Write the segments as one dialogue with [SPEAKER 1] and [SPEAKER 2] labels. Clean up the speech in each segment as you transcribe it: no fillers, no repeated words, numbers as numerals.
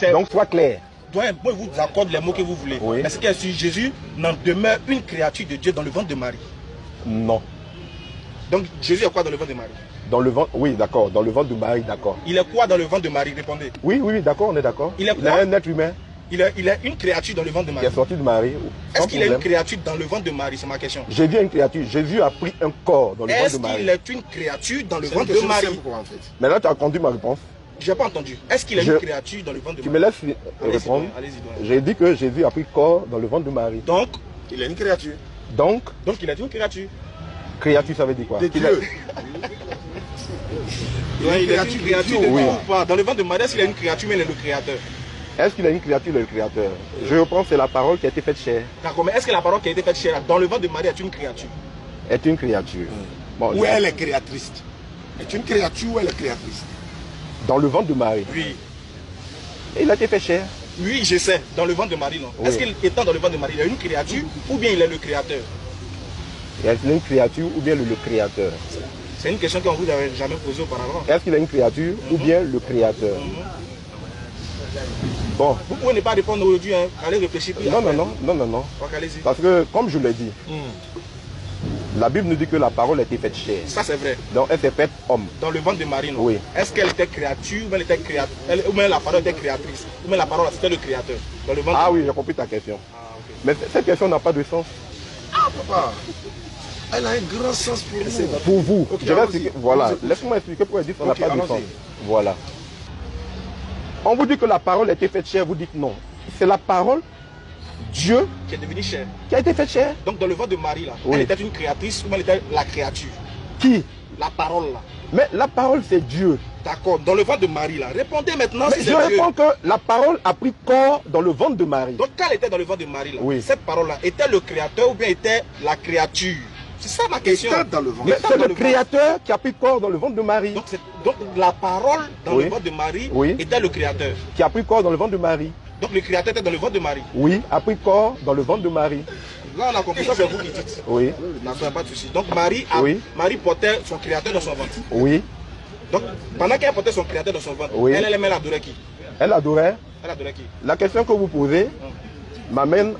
[SPEAKER 1] Donc, sois clair.
[SPEAKER 2] Moi, je vous accorde les mots que vous voulez.
[SPEAKER 1] Oui.
[SPEAKER 2] Mais c'est que si Jésus n'en demeure une créature de Dieu dans le ventre de Marie.
[SPEAKER 1] Non.
[SPEAKER 2] Donc, Jésus est quoi dans le ventre de Marie?
[SPEAKER 1] Dans le ventre, oui, d'accord. Dans le ventre de Marie, d'accord.
[SPEAKER 2] Il est quoi dans le ventre de Marie? Répondez.
[SPEAKER 1] Oui, oui, d'accord, on est d'accord.
[SPEAKER 2] Il est
[SPEAKER 1] Il est un être humain
[SPEAKER 2] il est une créature dans le ventre de
[SPEAKER 1] qui
[SPEAKER 2] Marie.
[SPEAKER 1] est sorti de Marie.
[SPEAKER 2] Est-ce qu'il est une créature dans le ventre de Marie? C'est ma question.
[SPEAKER 1] Jésus est une créature. Jésus a pris un corps dans le ventre de
[SPEAKER 2] Est-ce
[SPEAKER 1] Marie.
[SPEAKER 2] qu'il est une créature dans le ventre de Marie?
[SPEAKER 1] Maintenant, tu as entendu ma réponse.
[SPEAKER 2] Je n'ai pas entendu. Est-ce qu'il est une créature dans le ventre de
[SPEAKER 1] Tu
[SPEAKER 2] Marie?
[SPEAKER 1] me laisses répondre. J'ai dit que Jésus a pris corps dans le ventre de Marie.
[SPEAKER 2] Donc,
[SPEAKER 3] il est une créature.
[SPEAKER 1] Donc,
[SPEAKER 2] il est une créature.
[SPEAKER 1] Créature, ça veut dire quoi?
[SPEAKER 3] De Dieu.
[SPEAKER 2] Il est une créature de
[SPEAKER 1] oui.
[SPEAKER 2] Dieu ou pas? Dans le ventre de Marie, est-ce qu'il est une créature, mais il est le créateur?
[SPEAKER 1] Est-ce qu'il a une créature, le créateur? Je reprends, c'est la parole qui a été faite chair.
[SPEAKER 2] D'accord, mais est-ce que la parole qui a été faite chair dans le ventre de Marie est une créature?
[SPEAKER 1] Est une créature. Bon,
[SPEAKER 3] Ou elle est créatrice? Est une créature ou elle est créatrice?
[SPEAKER 1] dans le ventre de Marie.
[SPEAKER 2] Oui.
[SPEAKER 1] Et il a été fait chair.
[SPEAKER 2] Oui, je sais. Dans le ventre de Marie, non.
[SPEAKER 1] Oui.
[SPEAKER 2] Est-ce qu'il étant dans le ventre de Marie, il est une créature ou bien il est le créateur?
[SPEAKER 1] Est-ce qu'il est une créature ou bien le créateur?
[SPEAKER 2] C'est une question qu'on vous avait jamais posée auparavant.
[SPEAKER 1] Est-ce qu'il est une créature ou bien le créateur? Bon.
[SPEAKER 2] Vous pouvez ne pas répondre aujourd'hui, hein. Allez réfléchir.
[SPEAKER 1] Non.
[SPEAKER 2] Ok, allez-y.
[SPEAKER 1] Parce que, comme je l'ai dit, la Bible nous dit que la parole a été faite chair.
[SPEAKER 2] Ça, c'est vrai.
[SPEAKER 1] Donc, elle s'est faite homme.
[SPEAKER 2] Dans le ventre de Marie, non.
[SPEAKER 1] Oui.
[SPEAKER 2] Est-ce qu'elle était créature ou bien elle était créatrice? Ou bien la parole était créatrice? Ou bien la parole, c'était le créateur? Dans le ventre
[SPEAKER 1] Ah
[SPEAKER 2] de
[SPEAKER 1] oui, j'ai compris ta question.
[SPEAKER 2] Ah, ok.
[SPEAKER 1] Mais cette question n'a pas de sens.
[SPEAKER 3] Ah, papa, elle a un grand sens pour nous.
[SPEAKER 1] Pour vous,
[SPEAKER 3] Ok,
[SPEAKER 1] je vais
[SPEAKER 3] allons-y.
[SPEAKER 1] expliquer. Voilà,
[SPEAKER 3] Allons-y.
[SPEAKER 1] laisse-moi expliquer pourquoi elle dit que ça n'a
[SPEAKER 3] Ok,
[SPEAKER 1] pas de
[SPEAKER 3] allons-y.
[SPEAKER 1] sens. Voilà. On vous dit que la parole a été faite chair, vous dites non. C'est la parole, Dieu,
[SPEAKER 2] Qui est devenue chair.
[SPEAKER 1] qui a été faite chair.
[SPEAKER 2] Donc, dans le ventre de Marie, là,
[SPEAKER 1] Oui.
[SPEAKER 2] elle était une créatrice ou bien elle était la créature?
[SPEAKER 1] Qui?
[SPEAKER 2] La parole, là.
[SPEAKER 1] Mais la parole, c'est Dieu.
[SPEAKER 2] D'accord. Dans le ventre de Marie, là. Répondez maintenant
[SPEAKER 1] Mais
[SPEAKER 2] si
[SPEAKER 1] je
[SPEAKER 2] c'est Dieu.
[SPEAKER 1] réponds que la parole a pris corps dans le ventre de Marie.
[SPEAKER 2] Donc, quand elle était dans le ventre de Marie, là,
[SPEAKER 1] Oui.
[SPEAKER 2] cette parole-là, était le créateur ou bien était la créature? C'est ça ma question.
[SPEAKER 3] Étant dans le ventre.
[SPEAKER 1] Mais
[SPEAKER 2] Étant
[SPEAKER 1] c'est
[SPEAKER 2] dans
[SPEAKER 1] le
[SPEAKER 2] le
[SPEAKER 1] créateur qui a pris corps dans le ventre de Marie.
[SPEAKER 2] Donc, la parole dans
[SPEAKER 1] Oui.
[SPEAKER 2] le ventre de Marie
[SPEAKER 1] Oui.
[SPEAKER 2] était le créateur.
[SPEAKER 1] Qui a pris corps dans le ventre de Marie.
[SPEAKER 2] Donc, le créateur était dans le ventre de Marie.
[SPEAKER 1] Oui, a pris corps dans le ventre de Marie.
[SPEAKER 2] Là, on a compris ça, c'est vous qui dites.
[SPEAKER 1] Oui,
[SPEAKER 2] D'accord, pas de souci. Donc, Marie portait son créateur dans son ventre.
[SPEAKER 1] oui.
[SPEAKER 2] Donc, pendant qu'elle portait son créateur dans son ventre,
[SPEAKER 1] Oui.
[SPEAKER 2] elle aimait adorer qui?
[SPEAKER 1] Elle adorait.
[SPEAKER 2] Elle adorait qui?
[SPEAKER 1] La question que vous posez m'amène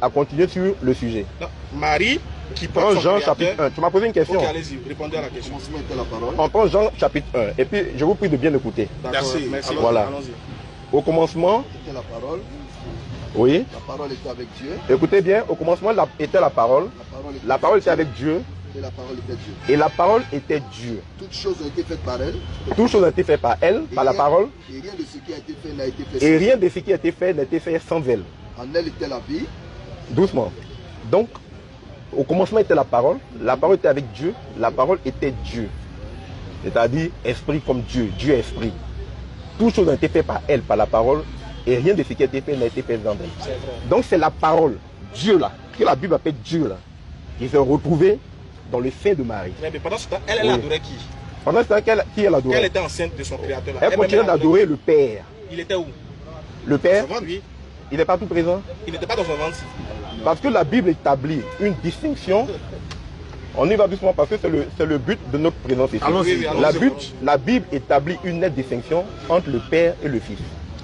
[SPEAKER 1] à continuer sur le sujet.
[SPEAKER 2] Non, Marie qui
[SPEAKER 1] Prends
[SPEAKER 2] porte son
[SPEAKER 1] Jean
[SPEAKER 2] créateur.
[SPEAKER 1] chapitre 1. Tu m'as posé une question.
[SPEAKER 2] Ok, allez-y, répondez à la question.
[SPEAKER 3] Commencement était la parole.
[SPEAKER 1] On prend Jean chapitre 1. Et puis, je vous prie de bien écouter.
[SPEAKER 2] D'accord,
[SPEAKER 3] Merci.
[SPEAKER 2] merci.
[SPEAKER 1] Voilà.
[SPEAKER 2] Allons-y.
[SPEAKER 1] Au commencement,
[SPEAKER 3] C'était la parole.
[SPEAKER 1] oui,
[SPEAKER 3] La parole était avec Dieu.
[SPEAKER 1] écoutez bien, au commencement était la parole. La parole était avec Dieu.
[SPEAKER 3] Et la parole était Dieu.
[SPEAKER 1] Et la parole était Dieu.
[SPEAKER 3] Toutes choses ont été faites par elle.
[SPEAKER 1] Toutes choses ont été faites par elle, par la parole.
[SPEAKER 3] Et rien de ce qui a été fait n'a été fait
[SPEAKER 1] Et
[SPEAKER 3] sans
[SPEAKER 1] rien de ce qui a été fait n'a été fait sans elle.
[SPEAKER 3] elle. En elle était la vie.
[SPEAKER 1] Doucement. Donc, au commencement était la parole était avec Dieu, la parole était Dieu. C'est-à-dire esprit comme Dieu, Dieu est esprit. Toutes choses ont été faites par elle, par la parole, et rien de ce qui a été fait n'a été fait sans elle. Donc c'est la parole, Dieu là, que la Bible appelle Dieu là, qui s'est retrouvé dans le sein de Marie.
[SPEAKER 2] Mais pendant ce temps, elle
[SPEAKER 1] Oui.
[SPEAKER 2] adorait qui?
[SPEAKER 1] Pendant ce temps, qui elle
[SPEAKER 2] Elle
[SPEAKER 1] adorait?
[SPEAKER 2] était enceinte de son créateur. Là.
[SPEAKER 1] Elle continuait
[SPEAKER 2] même
[SPEAKER 1] d'adorer le Père.
[SPEAKER 2] Il était où?
[SPEAKER 1] Le Père,
[SPEAKER 2] Oui.
[SPEAKER 1] il n'est pas tout présent.
[SPEAKER 2] Il n'était pas dans son ventre.
[SPEAKER 1] Parce que la Bible établit une distinction. On y va doucement parce que c'est le but de notre présence ici.
[SPEAKER 3] Allons-y.
[SPEAKER 2] Oui, allons-y.
[SPEAKER 1] La Bible établit une nette distinction entre le Père et le Fils.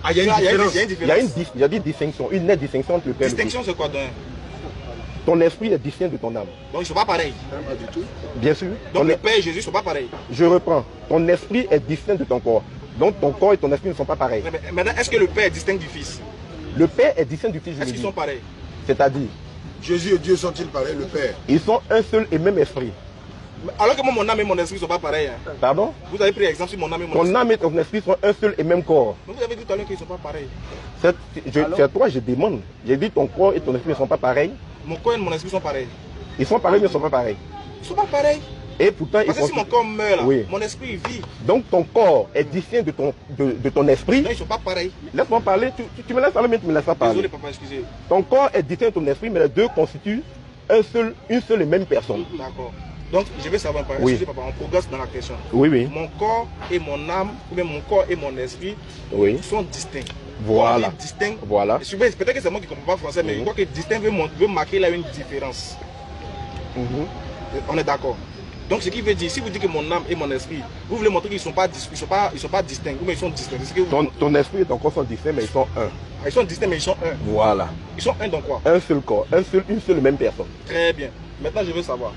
[SPEAKER 3] Ah, il y a une différence.
[SPEAKER 1] Il y a j'ai dit distinction, une nette distinction entre le Père et le Fils.
[SPEAKER 2] Distinction, c'est quoi donc?
[SPEAKER 1] Ton esprit est distinct de ton âme.
[SPEAKER 2] Donc ils ne sont pas pareils.
[SPEAKER 3] Pas du tout.
[SPEAKER 1] Bien sûr.
[SPEAKER 2] Donc le Père et Jésus ne sont pas pareils.
[SPEAKER 1] Je reprends. Ton esprit est distinct de ton corps. Donc ton corps et ton esprit ne sont pas pareils.
[SPEAKER 2] Mais maintenant, est-ce que le Père est distinct du Fils?
[SPEAKER 1] Le Père est distinct du Fils, je
[SPEAKER 2] Est-ce
[SPEAKER 1] le
[SPEAKER 2] qu'ils
[SPEAKER 1] dis.
[SPEAKER 2] sont pareils?
[SPEAKER 1] C'est-à-dire,
[SPEAKER 3] Jésus et Dieu sont-ils pareils, le Père?
[SPEAKER 1] ils sont un seul et même esprit.
[SPEAKER 2] Alors que moi, mon âme et mon esprit ne sont pas pareils. Hein.
[SPEAKER 1] Pardon?
[SPEAKER 2] Vous avez pris exemple sur mon âme et mon
[SPEAKER 1] Ton
[SPEAKER 2] esprit.
[SPEAKER 1] âme et ton esprit sont un seul et même corps.
[SPEAKER 2] Mais vous avez dit tout à l'heure qu'ils ne sont pas pareils.
[SPEAKER 1] C'est toi, je demande. J'ai dit ton corps et ton esprit ne sont pas pareils.
[SPEAKER 2] Mon corps et mon esprit sont pareils.
[SPEAKER 1] Ils sont pareils, mais ils ne sont pas pareils.
[SPEAKER 2] Ils ne sont pas pareils.
[SPEAKER 1] Et pourtant, ils
[SPEAKER 2] Parce que si mon corps meurt, là,
[SPEAKER 1] Oui.
[SPEAKER 2] mon esprit vit.
[SPEAKER 1] Donc ton corps est distinct de ton esprit.
[SPEAKER 2] Non, ils ne sont pas pareils.
[SPEAKER 1] Laisse-moi parler. Tu me laisses parler, mais tu ne me laisses pas parler.
[SPEAKER 2] Désolé, papa, excusez.
[SPEAKER 1] Ton corps est distinct de ton esprit, mais les deux constituent une seule et même personne.
[SPEAKER 2] D'accord. Donc, je vais savoir, papa.
[SPEAKER 1] Oui.
[SPEAKER 2] Excusez, papa, on progresse dans la question.
[SPEAKER 1] Oui, oui.
[SPEAKER 2] Mon corps et mon âme, ou bien mon corps et mon esprit
[SPEAKER 1] Oui.
[SPEAKER 2] sont distincts.
[SPEAKER 1] Voilà.
[SPEAKER 2] Quand on dit distinct,
[SPEAKER 1] Voilà.
[SPEAKER 2] peut-être que c'est moi qui ne comprends pas français, mais je crois que distinct veut marquer là une différence. On est d'accord. Donc ce qui veut dire, si vous dites que mon âme et mon esprit, vous voulez montrer qu'ils ne sont pas distincts, ou bien ils sont distincts.
[SPEAKER 1] Ton esprit et ton corps sont distincts, mais ils sont un.
[SPEAKER 2] Ils sont distincts, mais ils sont un.
[SPEAKER 1] Voilà.
[SPEAKER 2] Ils sont un dans quoi?
[SPEAKER 1] Un seul corps, une seule même personne.
[SPEAKER 2] Très bien. Maintenant, je veux savoir,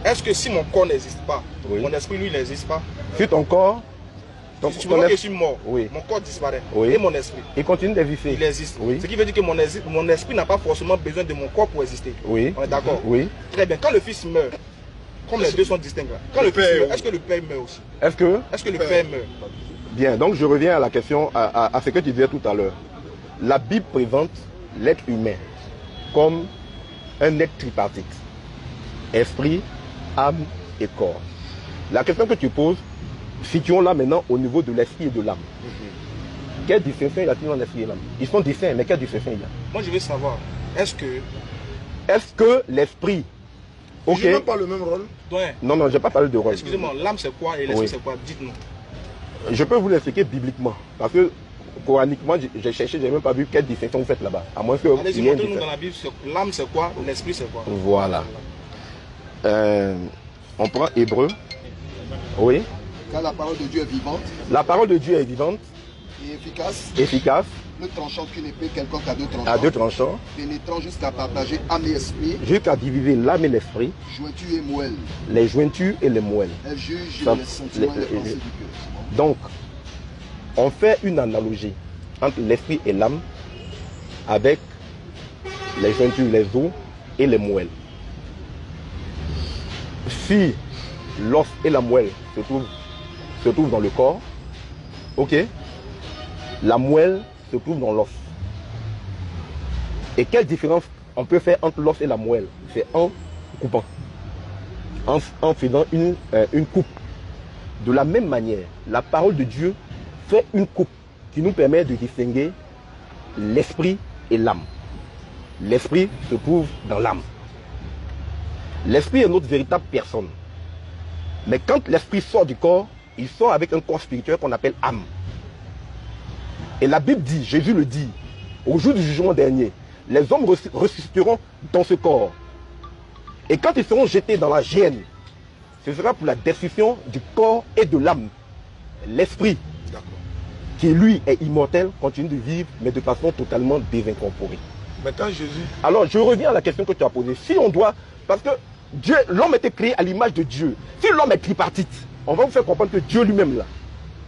[SPEAKER 2] est-ce que si mon corps n'existe pas,
[SPEAKER 1] Oui.
[SPEAKER 2] mon esprit, lui, n'existe pas?
[SPEAKER 1] Si ton corps...
[SPEAKER 2] Si tu veux que je suis mort,
[SPEAKER 1] oui.
[SPEAKER 2] mon corps disparaît.
[SPEAKER 1] Oui.
[SPEAKER 2] Et mon esprit,
[SPEAKER 1] il continue d'exister.
[SPEAKER 2] il existe.
[SPEAKER 1] Oui.
[SPEAKER 2] Ce qui veut dire que mon esprit n'a pas forcément besoin de mon corps pour exister.
[SPEAKER 1] Oui.
[SPEAKER 2] On est d'accord?
[SPEAKER 1] Oui.
[SPEAKER 2] Très bien. Quand le fils meurt, comme les deux sont distincts, là, quand le fils meurt, est-ce que le père meurt aussi?
[SPEAKER 1] Est-ce que
[SPEAKER 2] le père meurt?
[SPEAKER 1] Bien, donc je reviens à la question, à ce que tu disais tout à l'heure. La Bible présente l'être humain comme un être tripartite. Esprit, âme et corps. La question que tu poses, situons-la maintenant au niveau de l'esprit et de l'âme. Quelle distinction y a-t-il entre l'esprit et l'âme? Ils sont distincts, mais quelle distinction il y a?
[SPEAKER 2] Moi, je veux savoir, est-ce
[SPEAKER 1] que l'esprit...
[SPEAKER 3] Ok. Je n'ai pas le même rôle.
[SPEAKER 2] Ouais.
[SPEAKER 1] Non, je n'ai pas parlé de rôle.
[SPEAKER 2] Excusez-moi, l'âme c'est quoi et l'esprit c'est quoi? Dites-nous.
[SPEAKER 1] Je peux vous l'expliquer bibliquement. Parce que coraniquement, j'ai cherché, je n'ai même pas vu quelle distinction vous faites là-bas. À moins que...
[SPEAKER 2] Allez-y, montrez-nous dans la Bible, l'âme c'est quoi, l'esprit c'est quoi?
[SPEAKER 1] Voilà. On prend Hébreu. Oui.
[SPEAKER 3] Car la parole de Dieu est vivante.
[SPEAKER 1] La parole de Dieu est vivante.
[SPEAKER 3] Et efficace.
[SPEAKER 1] Efficace.
[SPEAKER 3] Ne tranchant qu'une épée quelconque à deux tranchants.
[SPEAKER 1] À deux tranchants.
[SPEAKER 3] Pénétrant jusqu'à partager âme et esprit.
[SPEAKER 1] Jusqu'à diviser l'âme et l'esprit.
[SPEAKER 3] Jointures et moelle.
[SPEAKER 1] Les jointures et les moelles.
[SPEAKER 3] Elle juge les sentiments et les pensées du cœur.
[SPEAKER 1] Donc, on fait une analogie entre l'esprit et l'âme avec les jointures, les os et les moelles. Si l'os et la moelle se trouvent dans le corps, ok, la moelle se trouve dans l'os. Et quelle différence on peut faire entre l'os et la moelle? C'est en coupant, en faisant une coupe. De la même manière, la parole de Dieu fait une coupe qui nous permet de distinguer l'esprit et l'âme. L'esprit se trouve dans l'âme. L'esprit est notre véritable personne. Mais quand l'esprit sort du corps, il sort avec un corps spirituel qu'on appelle âme. Et la Bible dit, Jésus le dit, au jour du jugement dernier, les hommes ressusciteront dans ce corps. Et quand ils seront jetés dans la géhenne, ce sera pour la destruction du corps et de l'âme. L'esprit, qui lui est immortel, continue de vivre, mais de façon totalement désincorporée.
[SPEAKER 3] Maintenant, Jésus...
[SPEAKER 1] Alors, je reviens à la question que tu as posée. Si on doit... Parce que l'homme était créé à l'image de Dieu. Si l'homme est tripartite, on va vous faire comprendre que Dieu lui-même, là,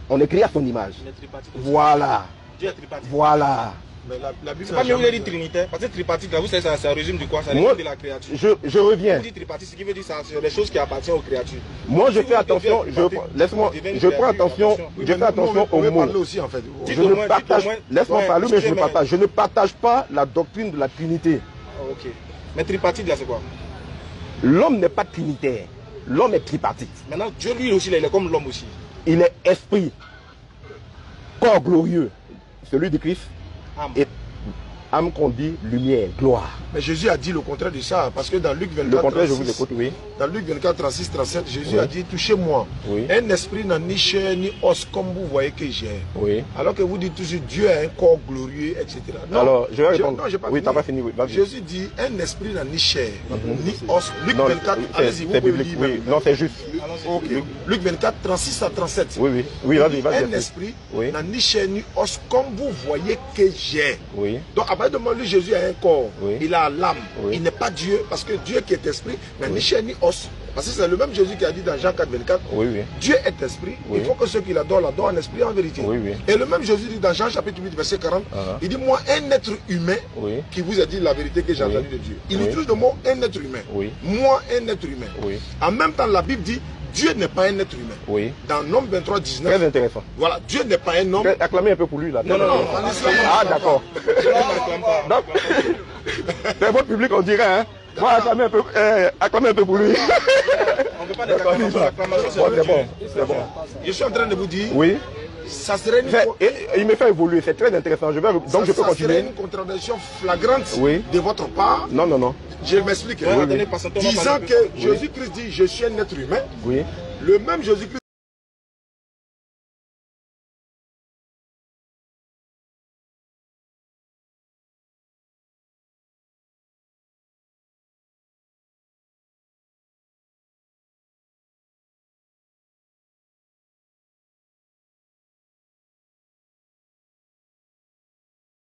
[SPEAKER 1] on est créé à son image. Voilà.
[SPEAKER 2] Dieu est tripartite.
[SPEAKER 1] Voilà.
[SPEAKER 3] La Bible
[SPEAKER 2] c'est pas mieux vous dit trinitaire, parce que tripartite, là, vous savez, ça résume de quoi? Ça résume de la créature.
[SPEAKER 1] Je reviens.
[SPEAKER 2] Vous dites tripartite, ce qui veut dire ça, c'est des choses qui appartiennent aux créatures.
[SPEAKER 1] Moi, je fais attention, laisse-moi, je prends attention, je fais attention aux mots.
[SPEAKER 3] Aussi, en fait.
[SPEAKER 1] Je ne partage, laisse-moi parler, mais je ne partage. Je ne partage pas la doctrine de la Trinité.
[SPEAKER 2] Ok. Mais tripartite, là, c'est quoi?
[SPEAKER 1] L'homme n'est pas trinitaire. L'homme est tripartite.
[SPEAKER 2] Maintenant, Dieu, lui aussi, il est comme l'homme aussi.
[SPEAKER 1] Il est esprit, corps glorieux, celui de Christ, et âme qu'on dit lumière, gloire.
[SPEAKER 3] Mais Jésus a dit le contraire de ça, parce que dans Luc 24,
[SPEAKER 1] le contraire,
[SPEAKER 3] 36,
[SPEAKER 1] je vous écoute, oui.
[SPEAKER 3] Dans Luc 24, 36, 37, Jésus a dit, touchez-moi.
[SPEAKER 1] Oui.
[SPEAKER 3] Un esprit n'a ni chair ni os comme vous voyez que j'ai.
[SPEAKER 1] Oui.
[SPEAKER 3] Alors que vous dites toujours, Dieu a un corps glorieux, etc. Non,
[SPEAKER 1] alors, je vais répondre.
[SPEAKER 3] Non, pas
[SPEAKER 1] oui, tu n'as pas fini. Oui.
[SPEAKER 3] Jésus dit, un esprit n'a ni chair, ni os. Luc 24, allez-y, vous pouvez lire.
[SPEAKER 1] Oui. Non, c'est juste.
[SPEAKER 3] Okay. Luc 24, 36 à 37.
[SPEAKER 1] Oui, oui. Oui, vas-y.
[SPEAKER 3] Un esprit n'a ni chair ni os comme vous voyez que j'ai.
[SPEAKER 1] Oui.
[SPEAKER 3] Donc, à partir de moi, lui, Jésus a un corps.
[SPEAKER 1] Oui.
[SPEAKER 3] Il a l'âme.
[SPEAKER 1] Oui.
[SPEAKER 3] Il n'est pas Dieu, parce que Dieu qui est esprit n'a ni chair ni os. Parce que c'est le même Jésus qui a dit dans Jean 4, 24, Dieu est esprit, il faut que ceux qui l'adorent l'adorent en esprit et en vérité. Et le même Jésus dit dans Jean chapitre 8, verset 40, il dit, moi, un être humain qui vous a dit la vérité que j'ai entendue de Dieu. Il utilise le mot un être humain. Moi, un être humain. En même temps, la Bible dit, Dieu n'est pas un être humain. Dans Nombre 23, 19.
[SPEAKER 1] Très intéressant.
[SPEAKER 3] Voilà, Dieu n'est pas un homme.
[SPEAKER 1] Acclamez un peu pour lui là.
[SPEAKER 3] Non.
[SPEAKER 1] Ah, d'accord. C'est votre public, on dirait, hein. Moi, acclamez un peu pour lui.
[SPEAKER 2] On ne peut pas d'acclamation.
[SPEAKER 1] C'est bon.
[SPEAKER 3] Je suis en train de vous dire.
[SPEAKER 1] Oui.
[SPEAKER 3] Ça serait
[SPEAKER 1] il me fait évoluer, c'est très intéressant. Donc je peux continuer.
[SPEAKER 3] Ça serait une contradiction flagrante de votre part.
[SPEAKER 1] Non.
[SPEAKER 3] Je m'explique. Disant que Jésus-Christ dit, je suis un être humain.
[SPEAKER 1] Oui.
[SPEAKER 3] Le même Jésus-Christ